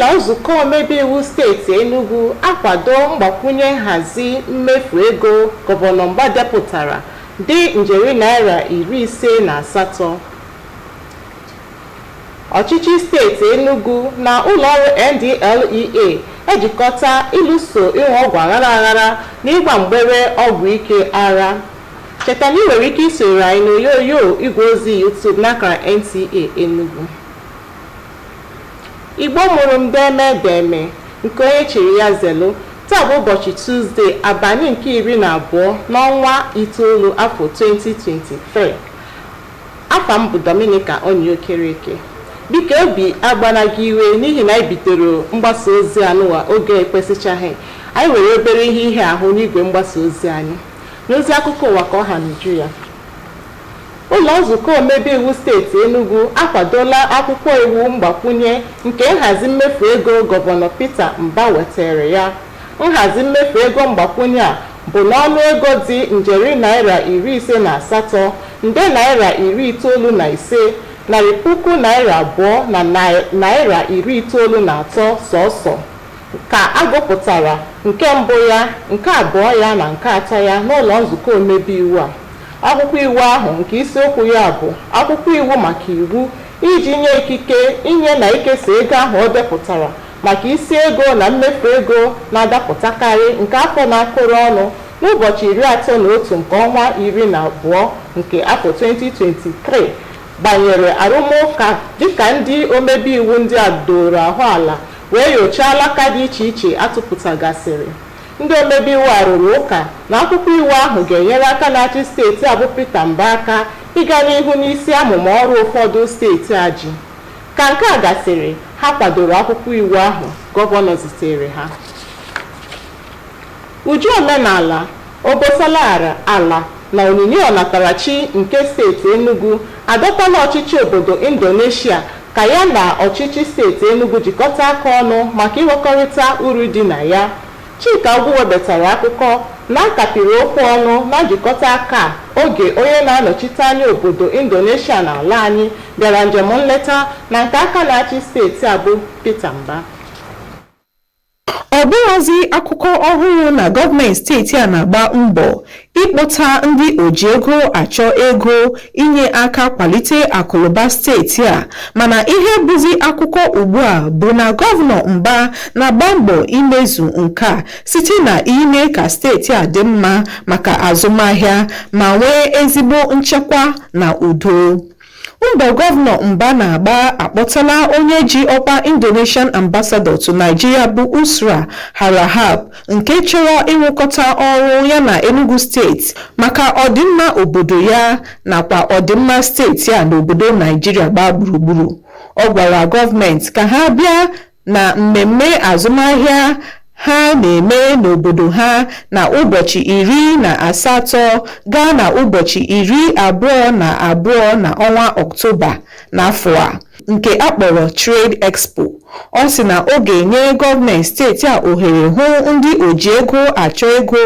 ụlọ nzukọ omebe iwu steeti Enugu akwado mgbakwunye nhazi mmefu ego gọvanọ Mba depụtara dị njeri naira 58. Ọchịchị steeti Enugu na ụlọọrụ NDLEA ejikọta ịlụso ịnwe ọgwụ aghara aghara na ịgba mgbere ọgwụ ike agha. Cheta na ị nwere ike isoro anyị n'oyoyo igwe ozi YouTube n'akara NTA Enugu. Igbo mụrụ m deme nke onye chiri ya zelu. Taa bụ ụbọchị Tuzdee, abalị nke 12 n'ọnwa itoolu afọ 2023. Afa m bụ Dominica Onyokereke. Biko obi agbanaghị iwe n'ihi na anyị bidoro mgbasa ozi anụwa oge ekwesịchaghị. Anyị nwere obere ihe ahụ n'igwe mgbasa ozi anyị. N'ozi akụkọ ụwa ka ọha n'uju ya. Ụlọ nzukọ omebe iwu steeti Enugu akwadola akwụkwọ iwu mgbakwunye nke nhazi mmefu ego gọvanọ Peter Mba wetere ya. Nhazi mmefu ego mgbakwunye a bụ n'ọnụ ego dị njeri naira 58, nde naira 95, narị puku naira 2 na naira 93 sọsọ ka agụpụtara nke mbụ ya, nke abụọ ya na nke atọ ya n'ụlọ nzukọ omebe iwu a. Akwụkwọ iwu ahụ nke isiokwu ya bụ akwụkwọ iwu maka iwu iji nye ikike inye na ikesa ego ahụ o depụtara maka isi ego na mmefu ego na-adapụtakarị nke afọ na-akụrụ ọnụ n'ụbọchị 31 nke ọnwa 12 nke afọ 2023 banyere arụmụka dịka ndị omebe iwu ndị a doro ahụ ala wee nyochaa alaka dị iche iche atụpụtagasịrị. Ndị omebe iwu a rụrụ ụka na akwụkwọ iwu ahụ ga-enyere aka na-achị steeti a bụ Peter Mba aka ịga n'ihu n'isi amụma ọrụ ụfọdụ steeti a ji. Ka nke a gasịrị, ha kwadoro akwụkwọ iwu ahụ gọvanọ zitere ha. Uju omenala, obosala ala na onyinye ọnatarachi nke steeti Enugu adọtala ọchịchị obodo Indonesia ka ya na ọchịchị steeti Enugu jikọta aka ọnụ maka ịghọkọrịta uru dị na ya. Chika Ogwu webetara akụkọ na akapịrị okwu ọnụ na njikọta aka oge onye na-anọchite anya obodo Indonesia n'ala anyị bịara njem nleta na nke aka na-achị steeti a bụ Peter Mba. Ọ bụghịzi akụkọ ọhụrụ na gọọmenti steeti a na-agba mbọ ịkpọta ndị oji ego achọ ego inye aka kwalite akụnụba steeti a, mana ihe bụzi akụkọ ugbu a bụ na gọvanọ Mba na-agba mbọ imezu nke a site na ime ka steeti a dị mma maka azụmahịa ma nwee ezigbo nchekwa na udo. Mbọ gọvanọ Mba na-agba akpọtala onye ji ọkwa Indonesian Ambassador to Nigeria bụ Usra Harahap nke chọrọ ịrụkọta ọrụ ya na Enugu steeti maka ọdịmma obodo ya nakwa ọdịmma steeti a n'obodo Nigeria gbaa gburugburu. Ọ gwara gọọmenti ka ha bịa na mmemme azụmahịa ha na-eme n'obodo ha na ụbọchị 18 gaa na ụbọchị 22 na ọnwa Ọktoba n'afọ a nke akpọrọ Trade Expo. Ọ sị na ọ ga-enye gọọmenti steeti a ohere hụ ndị oji ego achọ ego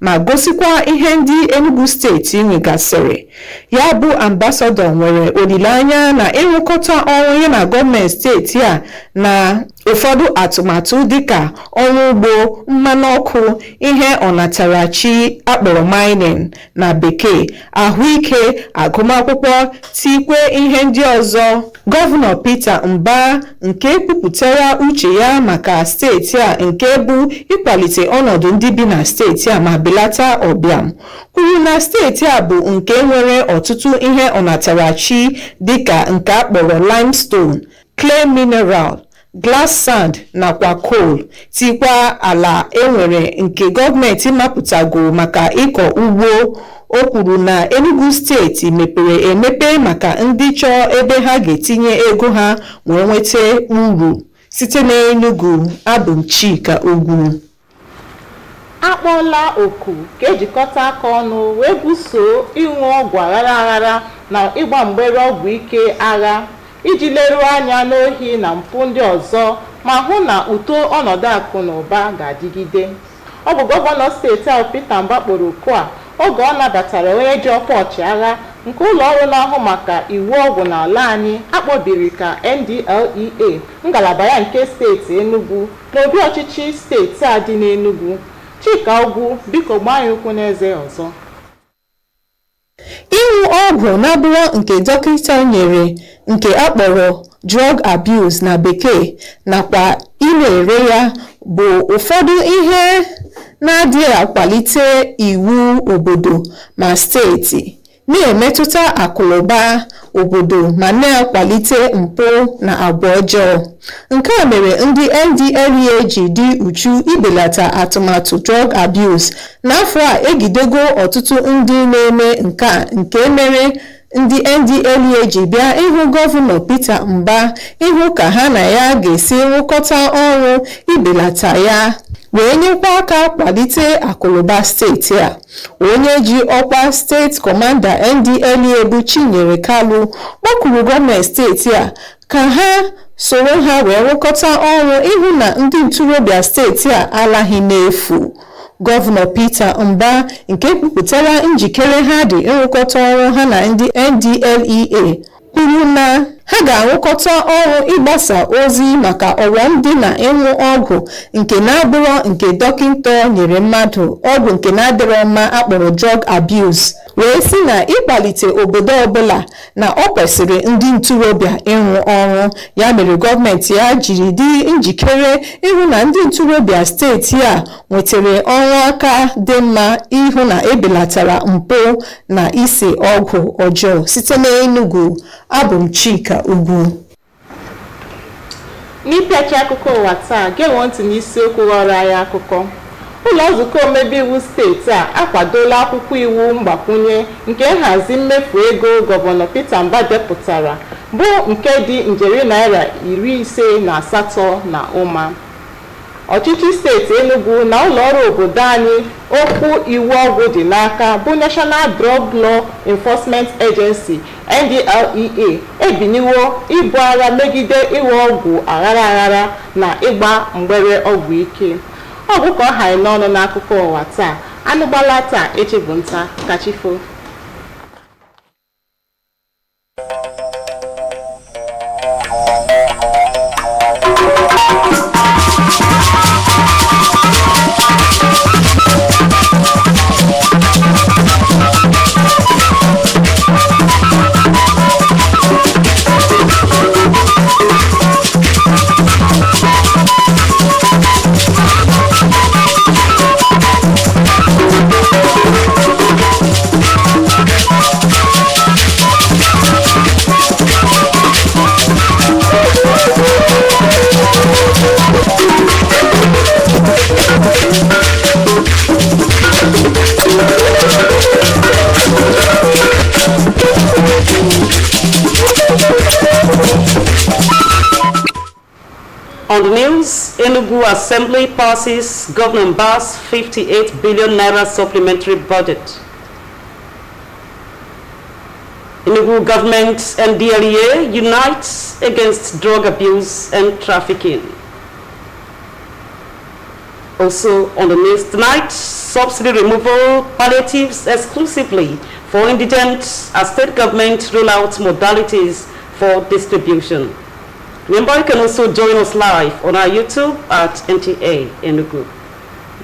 ma gosikwa ihe ndị Enugu steeti nwegasịrị. Ya bụ ambasadọ nwere olileanya na ịrụkọta ọrụ ya na gọọmenti steeti a na ụfọdụ atụmatụ dịka ọrụ ugbo, mmanụ ọkụ, ihe ọnatarachi akpọrọ mining na bekee, ahụike, agụmakwụkwọ, tikwe ihe ndị ọzọ. Gọvanọ Peter Mba nke kwupụtara uche ya maka steeti a nke bụ ịkwalite ọnọdụ ndị bi na steeti a ma belata ọbịam, kwuru na steeti a bụ nke nwere ọtụtụ ihe ọnatarachi dịka nke akpọrọ limestone, clay mineral, glass sand nakwa coal, tikwa ala enwere nke gọọmenti mapụtago maka ịkọ ugbo. O kwuru na Enugu steeti mepere emepe maka ndị chọọ ebe ha ga-etinye ego ha wee nweta uru. Site n'Enugu, abụ m Chika Ogwu. Akpọọla oku ka ejikọta aka ọnụ wee buso ịṅụ ọgwụ aghara aghara na ịgba mgbere ọgwụ ike agha iji leruo anya n'ohi na mpụ ndị ọzọ ma hụ na uto ọnọdụ akụ na ụba ga-adịgide. Ọ bụ gọvanọ steeti ahụ Peter Mba kpọrọ oku a oge ọ nabatara onye ji ọkwa ọchịagha nke ụlọ ọrụ na-ahụ maka iwu ọgwụ n'ala anyị akpọbiri ka NDLEA ngalaba ya nke steeti Enugu n'obi ọchịchị steeti a dị n'Enugu. Chika Ugwu, biko gbaa anyị ụkwụ n'eze ọzọ. Ịṅụ ọgwụ na-abụrụ nke dọkịta nyere nke akpọrọ drug abuse na bekee nakwa ire ya bụ ụfọdụ ihe na-adịghị akwalite iwu obodo ma steeti, na-emetụta akụnụba obodo ma na-akwalite mpụ na agwa ọjọọ. Nke a mere ndị NDLEA ji dị uchu ibelata atụmatụ drug abuse. N'afọ a egidego ọtụtụ ndị na-eme nke mere ndị NDLEA ji bịa ịhụ gọvanọ Peter Mba ịhụ ka ha na ya ga-esi rụkọta ọrụ ibelata ya wee nyekwa aka kwalite akụnụba steeti a. Onye ji ọkwa steeti kọmanda NDLEA bụ Chinyere Kalu kpọkuru gọọmenti steeti a ka ha soro ha wee rụkọta ọrụ ịhụ na ndị ntorobịa steeti a alaghị n'efu. Gọvanọ Peter Mba nke kwupụtara njikere ha dị ịrụkọta ọrụ ha na ndị NDLEA kwuru na ha ga-arụkọta ọrụ ịgbasa ozi maka ọghọm dị na ịṅụ ọgwụ nke na-abụrụ nke dọkịta nyere mmadụ, ọgwụ nke na-adịrọ mma akpọrọ drug abuse, wee sị na ịkwalite obodo ọbụla na ọ kwesịrị ndị ntorobịa ịrụ ọrụ. Ya mere gọọmenti ya jiri dị njikere ịhụ na ndị ntorobịa steeti a nwetara ọrụ aka dị mma ịhụ na ebelatara mpụ na ise ọgwụ ọjọọ. Site n'Enugu, abụ m Chika Ugwu. N'ịpịachi akụkọ ụwa taa, gee ntị n'isiokwu ghọrọ anyị akụkọ. Ụlọ nzukọ omebe iwu steeti a akwadola akwụkwọ iwu mgbakwunye nke nhazi mmefu ego gọvanọ Peter Mba depụtara bụ nke dị njeri naira 58 na ụma. Ọchịchị steeti Enugu na ụlọ ọrụ obodo anyị okwu iwu ọgwụ dị n'aka bụ National Drug Law Enforcement Agency NDLEA ebiniwo ibu agha megide ịghọ ọgwụ aghara na ịgba mgbere ọgwụ ike. Ọ bụ ka ọ haị n'ọnụ n'akụkọ ụwa taa. Anụgbala taa, echi bụ nta. Kachifo. On the news, Enugu Assembly passes Governor Mba's 58 billion naira supplementary budget. Enugu government and DLEA unites against drug abuse and trafficking. Also on the news tonight, subsidy removal palliatives exclusively for indigents as state government roll out modalities for distribution. Remember, you can also join us live on our YouTube at NTA Enugu.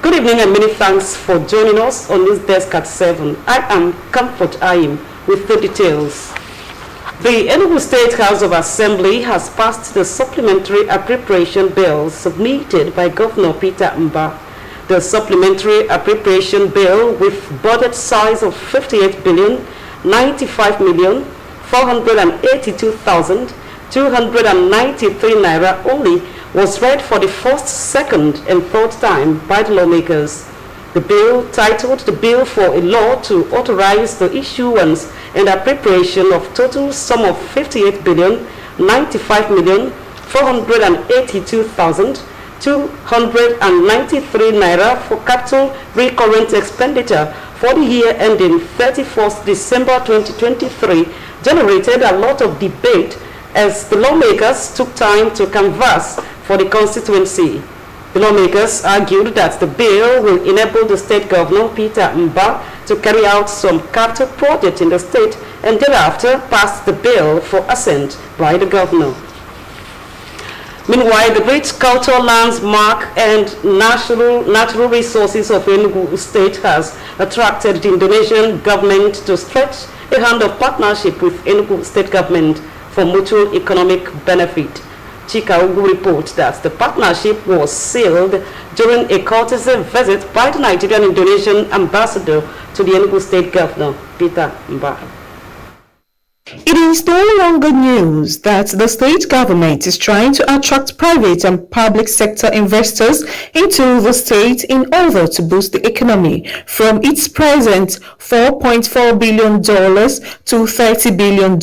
Good evening and many thanks for joining us on this desk at 7. I am Comfort Ayim with the details. The Enugu State House of Assembly has passed the supplementary appropriation bill submitted by Governor Peter Mba. The supplementary appropriation bill with budget size of 58 billion, 95 million, 482,000 293 naira only was read for the first, second, and third time by the lawmakers. The bill, titled the Bill for a Law to Authorize the Issuance and Appropriation of Total Sum of 58 billion, 95 million, 482,293 naira for capital recurrent expenditure for the year ending 31st December 2023, generated a lot of debate as the lawmakers took time to canvass for the constituency. The lawmakers argued that the bill will enable the state governor, Peter Mba, to to carry out some capital projects in the state and thereafter passed the bill for assent by the governor. Meanwhile, the rich cultural landmark and natural resources of Enugu State has attracted the Indonesian government to stretch a hand of partnership with Enugu State government for mutual economic benefit. Chika Ugu reports that the partnership was sealed during a courtesy visit by the Nigerian-Indonesian ambassador to the Enugu State governor, Peter Mba. It is no longer news that the state government is trying to attract private and public sector investors into the state in order to boost the economy from its present $4.4 billion to $30 billion.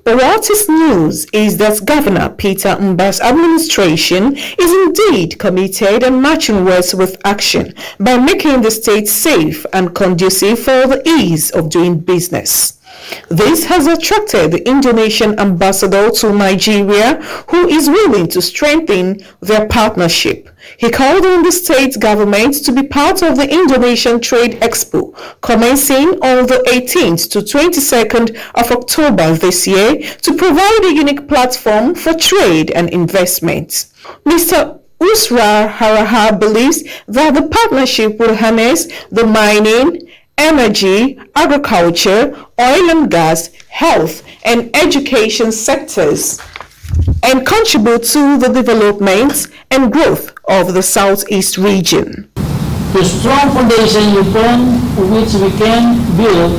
But what is news is that Governor Peter Mba's administration is indeed committed and marching west with action by making the state safe and conducive for the ease of doing business. This has attracted the Indonesian ambassador to Nigeria, who is willing to strengthen their partnership. He called on the state government to be part of the Indonesian Trade Expo, commencing on the 18th to 22nd of October this year, to provide a unique platform for trade and investment. Mr. Usra Haraha believes that the partnership will harness the mining, energy, agriculture, oil and gas, health, and education sectors and contribute to the development and growth of the Southeast region. The strong foundation upon which we can build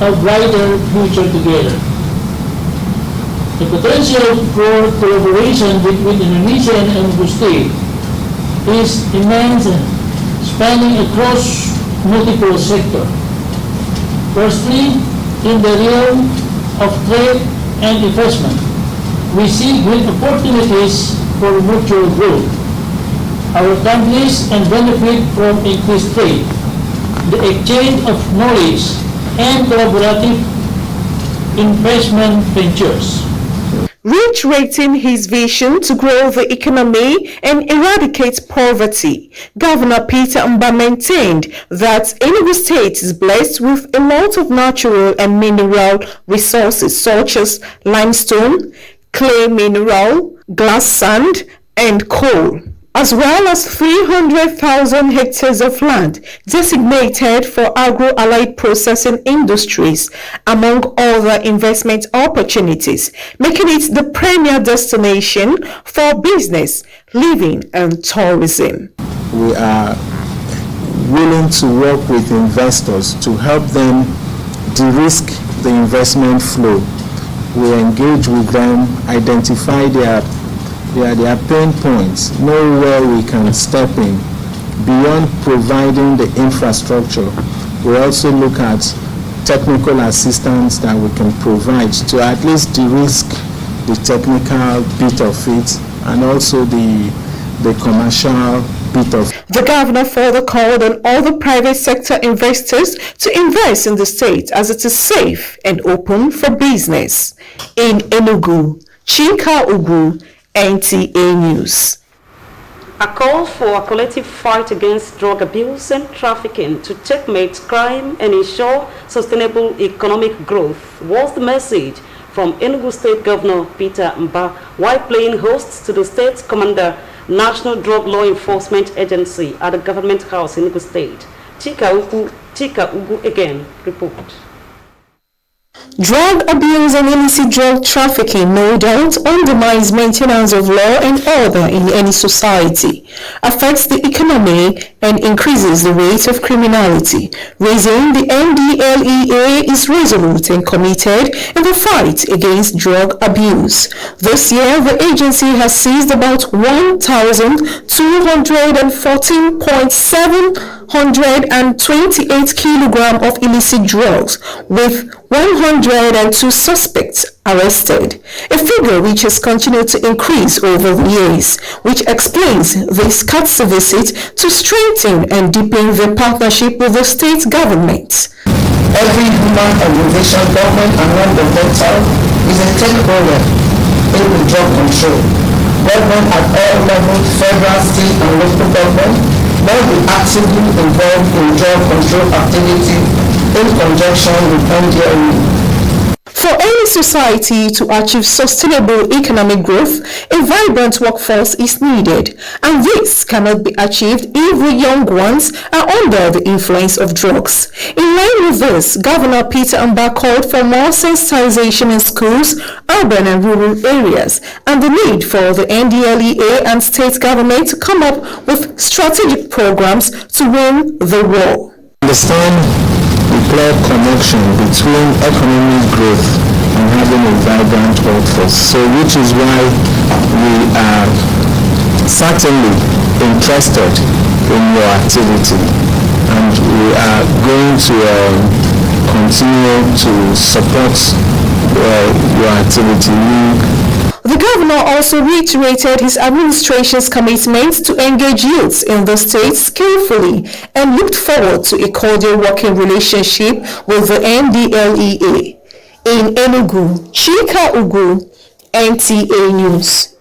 a brighter future together. The potential for collaboration between Indonesia and Enugu State is immense, spanning across multiple sectors. Firstly, in the realm of trade and investment, we see great opportunities for mutual growth. Our countries can benefit from increased trade, the exchange of knowledge, and collaborative investment ventures. Reiterating his vision to grow the economy and eradicate poverty, Governor Peter Mba maintained that Enugu State is blessed with a lot of natural and mineral resources such as limestone, clay mineral, glass sand, and coal, as well as 300,000 hectares of land designated for agro-allied processing industries, among other investment opportunities, making it the premier destination for business, living, and tourism. We are willing to work with investors to help them de-risk the investment flow. We engage with them, identify their pain points, know where we can step in. Beyond providing the infrastructure, we also look at technical assistance that we can provide to at least de-risk the technical bit of it and also the commercial bit of it. The governor further called on all the private sector investors to invest in the state as it is safe and open for business. In Enugu, Chika Ugu, NTA News. A call for a collective fight against drug abuse and trafficking to checkmate crime and ensure sustainable economic growth was the message from Enugu State Governor Peter Mba while playing host to the state's Commander, National Drug Law Enforcement Agency at the Government House in Enugu State. Chika Ugu again report. Drug abuse and illicit drug trafficking no doubt undermines maintenance of law and order in any society, affects the economy, and increases the rate of criminality. Reason the NDLEA is resolute and committed in the fight against drug abuse. This year, the agency has seized about 1,214.728 kilograms of illicit drugs, with 102 suspects arrested, a figure which has continued to increase over the years, which explains this CATS visit to strengthen and deepen the partnership with the state government. Every human organization, government and non-governmental, is a stakeholder in the drug control. Government at all levels, federal, state and local government, must be actively involved in drug control activity in conjunction with NDLEA. For any society to achieve sustainable economic growth, a vibrant workforce is needed, and this cannot be achieved if the young ones are under the influence of drugs. In line with this, Governor Peter Mbah called for more sensitization in schools, urban and rural areas, and the need for the NDLEA and state government to come up with strategic programs to win the war. Understand the clear connection between economic growth and having a vibrant workforce. So which is why we are certainly interested in your activity, and we are going to continue to support your activity. The governor also reiterated his administration's commitment to engage youths in the state skillfully and looked forward to a cordial working relationship with the NDLEA. In Enugu, Chika Ugu, NTA News.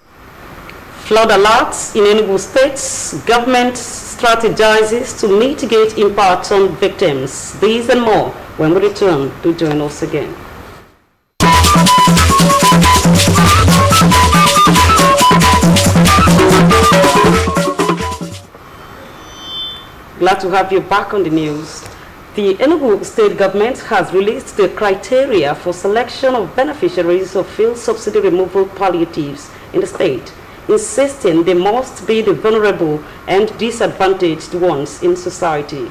Flood alerts in Enugu State. Government strategizes to mitigate impact on victims. These and more when we return. Do join us again. Glad to have you back on the news. The Enugu state government has released the criteria for selection of beneficiaries of field subsidy removal palliatives in the state, insisting they must be the vulnerable and disadvantaged ones in society.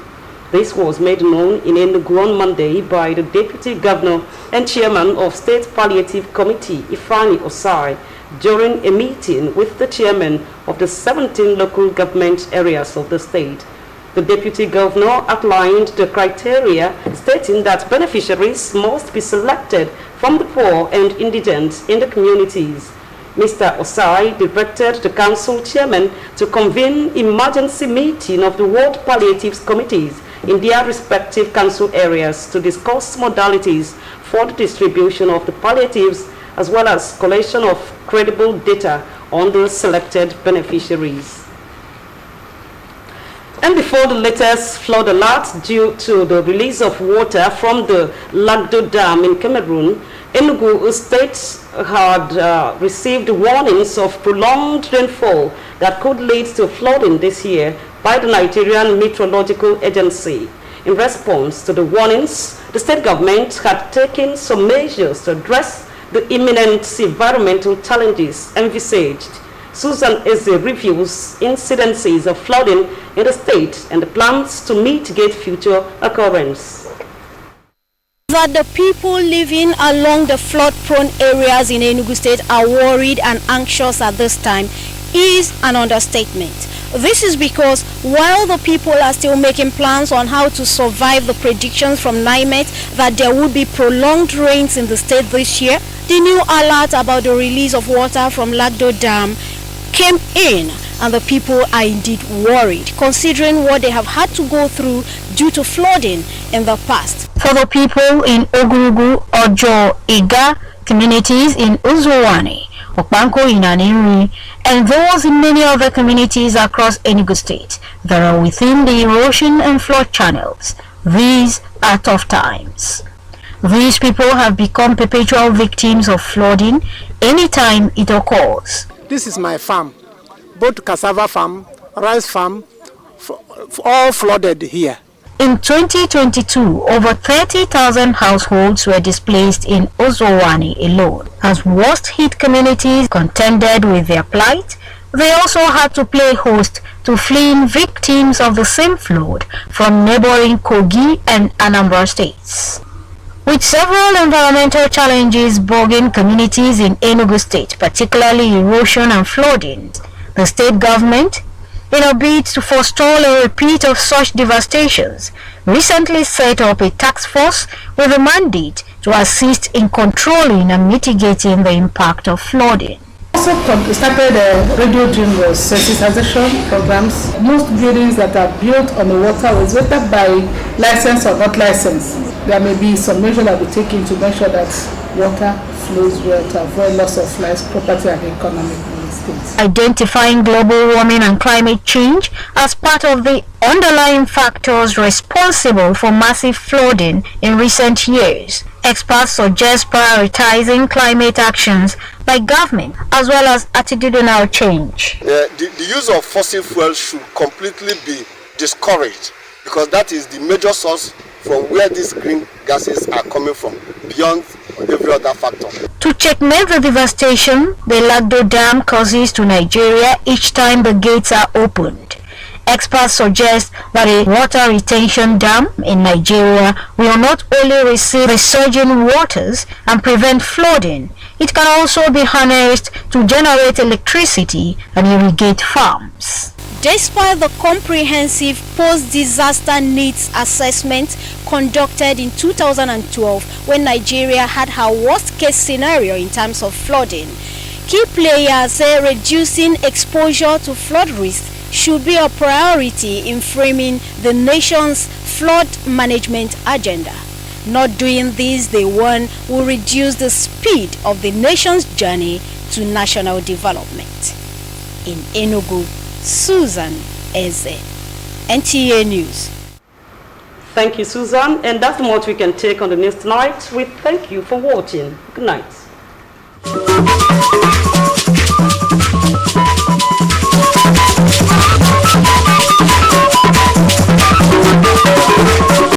This was made known in Enugu on Monday by the Deputy Governor and Chairman of State Palliative Committee, Ifani Osai, during a meeting with the Chairman of the 17 local government areas of the state. The Deputy Governor outlined the criteria, stating that beneficiaries must be selected from the poor and indigent in the communities. Mr. Osai directed the Council Chairman to convene emergency meeting of the Ward Palliatives Committees in their respective council areas to discuss modalities for the distribution of the palliatives as well as collation of credible data on the selected beneficiaries. And before the latest flood alert due to the release of water from the Lagdo Dam in Cameroon, Enugu State had received warnings of prolonged rainfall that could lead to flooding this year by the Nigerian Meteorological Agency. In response to the warnings, the state government had taken some measures to address the imminent environmental challenges envisaged. Susan Eze reviews incidences of flooding in the state and the plans to mitigate future occurrence. That the people living along the flood-prone areas in Enugu State are worried and anxious at this time is an understatement. This is because while the people are still making plans on how to survive the predictions from NIMET that there would be prolonged rains in the state this year, the new alert about the release of water from Lagdo Dam came in, and the people are indeed worried, considering what they have had to go through due to flooding in the past. For the people in Ogurugu, Ojo, Iga communities in Uzuwani, Okpanko in Aniri, and those in many other communities across Enugu State that are within the erosion and flood channels, these are tough times. These people have become perpetual victims of flooding anytime it occurs. This is my farm, both cassava farm, rice farm, all flooded here. In 2022, over 30,000 households were displaced in Ozowani alone. As worst-hit communities contended with their plight, they also had to play host to fleeing victims of the same flood from neighboring Kogi and Anambra states. With several environmental challenges bugging communities in Enugu State, particularly erosion and flooding, the state government, in a bid to forestall a repeat of such devastations, recently set up a task force with a mandate to assist in controlling and mitigating the impact of flooding. Also started radio during the sensitization programs. Most buildings that are built on the water was whether by license or not license. There may be some measure that we take in to make sure that water flows well to avoid loss of lives, property and economic. the state. Identifying global warming and climate change as part of the underlying factors responsible for massive flooding in recent years. Experts suggest prioritizing climate actions by government as well as attitudinal change. The use of fossil fuels should completely be discouraged because that is the major source from where these green gases are coming from, beyond every other factor. To checkmate the devastation the Lagdo Dam causes to Nigeria each time the gates are opened, experts suggest that a water retention dam in Nigeria will not only receive resurging waters and prevent flooding, it can also be harnessed to generate electricity and irrigate farms. Despite the comprehensive post-disaster needs assessment conducted in 2012 when Nigeria had her worst-case scenario in terms of flooding, key players say reducing exposure to flood risk should be a priority in framing the nation's flood management agenda. Not doing this, they warn, will reduce the speed of the nation's journey to national development. In Enugu, Susan Eze, NTA News. Thank you, Susan. And that's what we can take on the news tonight. We thank you for watching. Good night.